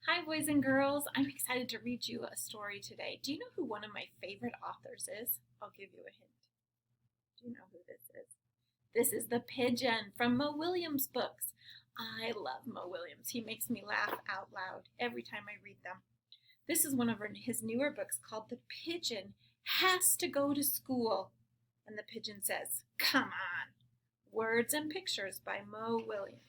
Hi, boys and girls. I'm excited to read you a story today. Do you know who one of my favorite authors is? I'll give you a hint. Do you know who this is? This is the Pigeon from Mo Willems' books. I love Mo Willems. He makes me laugh out loud every time I read them. This is one of his newer books called The Pigeon Has to Go to School. And the pigeon says, "Come on." Words and Pictures by Mo Willems.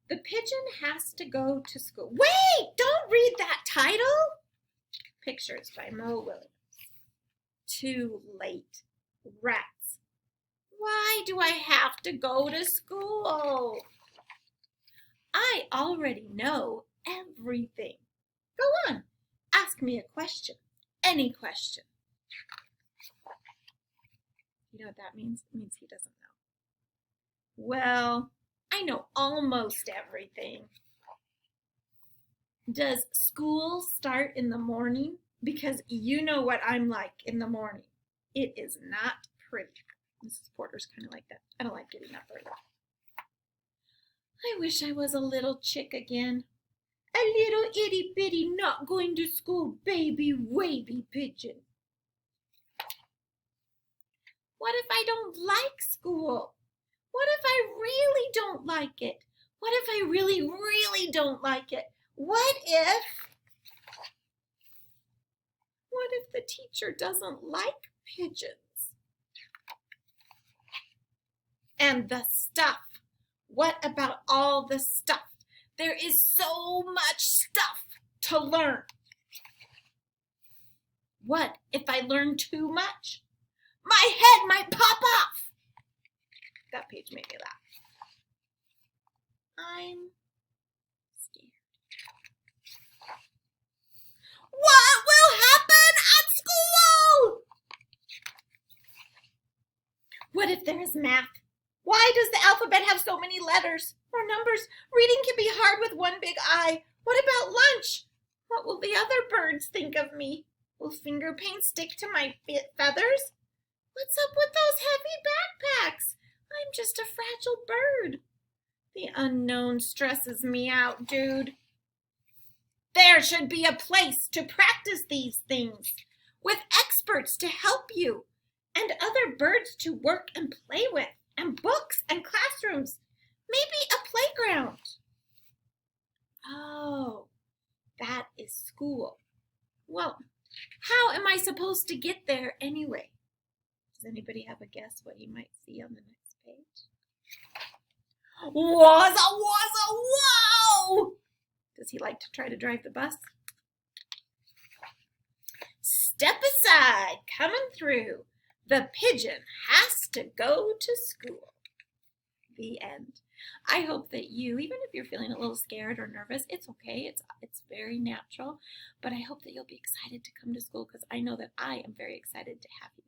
The pigeon has to go to school. Wait! Don't read that title! Pictures by Mo Willems. Too late. Rats. Why do I have to go to school? I already know everything. Go on. Ask me a question. Any question. You know what that means? It means he doesn't know. Well, I know almost everything. Does school start in the morning? Because you know what I'm like in the morning. It is not pretty. Mrs. Porter's kind of like that. I don't like getting up early. I wish I was a little chick again. A little itty bitty not going to school baby wavy pigeon. What if I don't like school? What if I really don't like it? What if I really, really don't like it? What if the teacher doesn't like pigeons? And the stuff. What about all the stuff? There is so much stuff to learn. What if I learn too much? My head might pop off. That page made me laugh. I'm scared. What will happen at school? What if there is math? Why does the alphabet have so many letters or numbers? Reading can be hard with one big eye. What about lunch? What will the other birds think of me? Will finger paint stick to my feathers? What's up with those heavy backpacks? I'm just a fragile bird. The unknown stresses me out, dude. There should be a place to practice these things with experts to help you and other birds to work and play with and books and classrooms, maybe a playground. Oh, that is school. Well, how am I supposed to get there anyway? Does anybody have a guess what you might see on the next page? Whoa! Does he like to try to drive the bus? Step aside, coming through. The pigeon has to go to school. The end. I hope that you, even if you're feeling a little scared or nervous, it's okay. It's very natural. But I hope that you'll be excited to come to school because I know that I am very excited to have you.